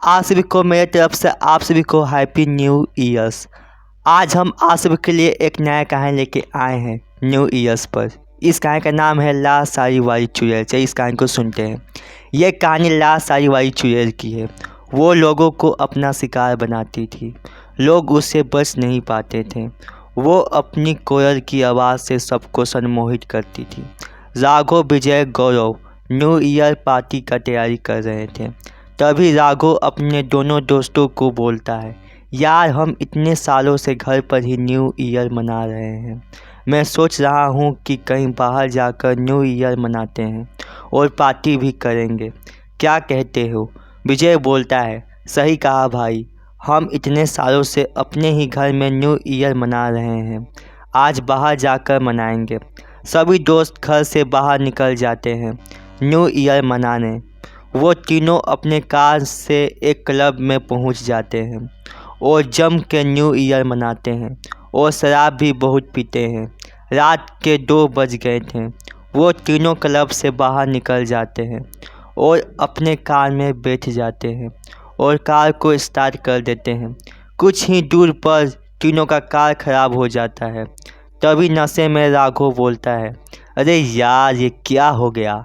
आप सभी को मेरे तरफ से आप सभी को हैप्पी न्यू ईयर्स। आज हम आप सभी के लिए एक नया कहानी लेके आए हैं न्यू ईयर्स पर। इस कहानी का नाम है लाल साड़ी वाली चुड़ैल। चलिए इस कहानी को सुनते हैं। यह कहानी लाल साड़ी वाली चुड़ैल की है। वो लोगों को अपना शिकार बनाती थी, लोग उससे बच नहीं पाते थे। वो अपनी कोयल की आवाज़ से सबको सम्मोहित करती थी। राघव, विजय, गौरव न्यू ईयर पार्टी का तैयारी कर रहे थे। तभी राघव अपने दोनों दोस्तों को बोलता है, यार हम इतने सालों से घर पर ही न्यू ईयर मना रहे हैं। मैं सोच रहा हूँ कि कहीं बाहर जाकर न्यू ईयर मनाते हैं और पार्टी भी करेंगे। क्या कहते हो? विजय बोलता है, सही कहा भाई, हम इतने सालों से अपने ही घर में न्यू ईयर मना रहे हैं, आज बाहर जाकर मनाएंगे। सभी दोस्त घर से बाहर निकल जाते हैं न्यू ईयर मनाने। वो तीनों अपने कार से एक क्लब में पहुंच जाते हैं और जम के न्यू ईयर मनाते हैं और शराब भी बहुत पीते हैं। रात के 2 बज गए थे। वो तीनों क्लब से बाहर निकल जाते हैं और अपने कार में बैठ जाते हैं और कार को स्टार्ट कर देते हैं। कुछ ही दूर पर तीनों का कार खराब हो जाता है। तभी नशे में राघव बोलता है, अरे यार ये क्या हो गया।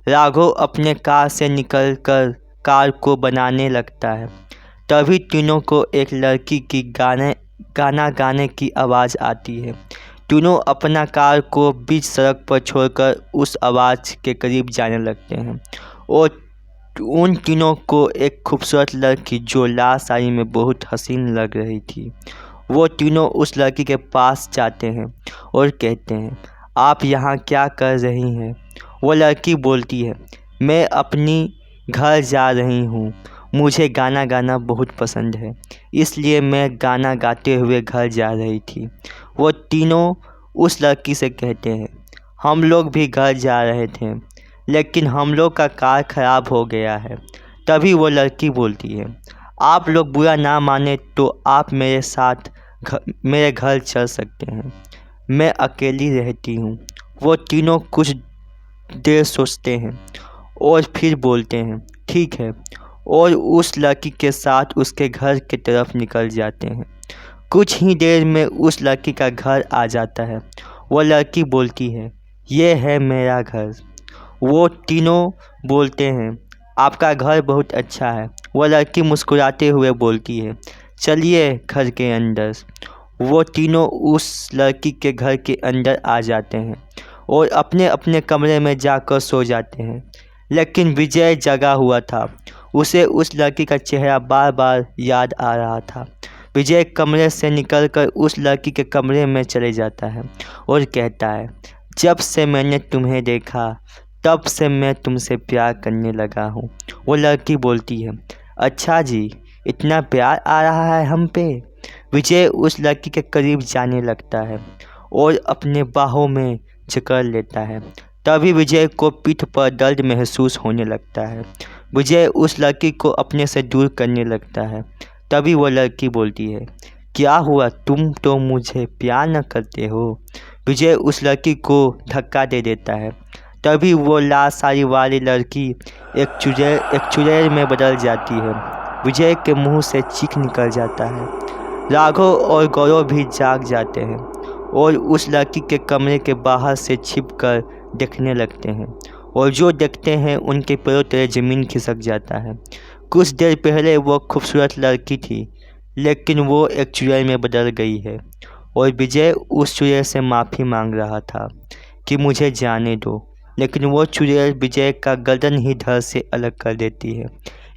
राघव अपने कार से निकलकर कार को बनाने लगता है। तभी तीनों को एक लड़की की गाना गाने की आवाज़ आती है। तीनों अपना कार को बीच सड़क पर छोड़कर उस आवाज़ के करीब जाने लगते हैं और उन तीनों को एक खूबसूरत लड़की जो लाल साड़ी में बहुत हसीन लग रही थी, वो तीनों उस लड़की के पास जाते हैं और कहते हैं, आप यहाँ क्या कर रही हैं? वो लड़की बोलती है, मैं अपनी घर जा रही हूँ, मुझे गाना गाना बहुत पसंद है, इसलिए मैं गाना गाते हुए घर जा रही थी। वो तीनों उस लड़की से कहते हैं, हम लोग भी घर जा रहे थे, लेकिन हम लोग का कार ख़राब हो गया है। तभी वो लड़की बोलती है, आप लोग बुरा ना माने तो आप मेरे साथ मेरे घर चल सकते हैं, मैं अकेली रहती हूँ। वो तीनों कुछ देर सोचते हैं और फिर बोलते हैं, ठीक है, और उस लड़की के साथ उसके घर की तरफ निकल जाते हैं। कुछ ही देर में उस लड़की का घर आ जाता है। वो लड़की बोलती है, ये है मेरा घर। वो तीनों बोलते हैं, आपका घर बहुत अच्छा है। वो लड़की मुस्कुराते हुए बोलती है, चलिए घर के अंदर। वो तीनों उस लड़की के घर के अंदर आ जाते हैं और अपने अपने कमरे में जाकर सो जाते हैं। लेकिन विजय जगा हुआ था। उसे उस लड़की का चेहरा बार बार याद आ रहा था। विजय कमरे से निकलकर उस लड़की के कमरे में चले जाता है और कहता है, जब से मैंने तुम्हें देखा तब से मैं तुमसे प्यार करने लगा हूँ। वो लड़की बोलती है, अच्छा जी, इतना प्यार आ रहा है हम पे। विजय उस लड़की के करीब जाने लगता है और अपने बाहों में जकड़ लेता है। तभी विजय को पीठ पर दर्द महसूस होने लगता है। विजय उस लड़की को अपने से दूर करने लगता है। तभी वो लड़की बोलती है, क्या हुआ, तुम तो मुझे प्यार न करते हो? विजय उस लड़की को धक्का दे देता है। तभी वो लाल साड़ी वाली लड़की एक चुड़ैल में बदल जाती है। विजय के मुंह से चीख निकल जाता है। राघव और गौरव भी जाग जाते हैं और उस लड़की के कमरे के बाहर से छिपकर देखने लगते हैं और जो देखते हैं उनके पैरों तले ज़मीन खिसक जाता है। कुछ देर पहले वो खूबसूरत लड़की थी, लेकिन वो एक चुड़ैल में बदल गई है और विजय उस चुड़ैल से माफ़ी मांग रहा था कि मुझे जाने दो, लेकिन वो चुड़ैल विजय का गर्दन ही धड़ से अलग कर देती है।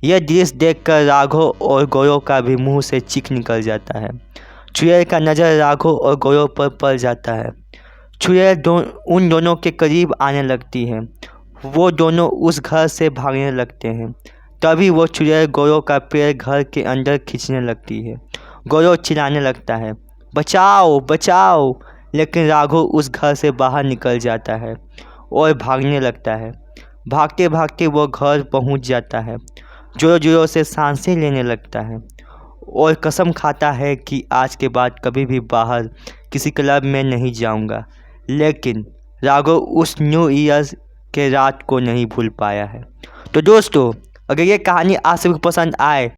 यह दृश्य देखकर राघव और गौरव का भी मुंह से चीख निकल जाता है। चुड़ैल का नज़र राघव और गौरव पर पड़ जाता है। चुड़ैल उन दोनों के करीब आने लगती है। वो दोनों उस घर से भागने लगते हैं। तभी वो चुड़ैल गौरव का पैर घर के अंदर खींचने लगती है। गौरव चिल्लाने लगता है, बचाओ बचाओ, लेकिन राघव उस घर से बाहर निकल जाता है और भागने लगता है। भागते भागते वो घर पहुंच जाता है। जोरों जोरों से सांसें लेने लगता है और कसम खाता है कि आज के बाद कभी भी बाहर किसी क्लब में नहीं जाऊंगा। लेकिन राघव उस न्यू ईयर के रात को नहीं भूल पाया है। तो दोस्तों, अगर ये कहानी आप सभी को पसंद आए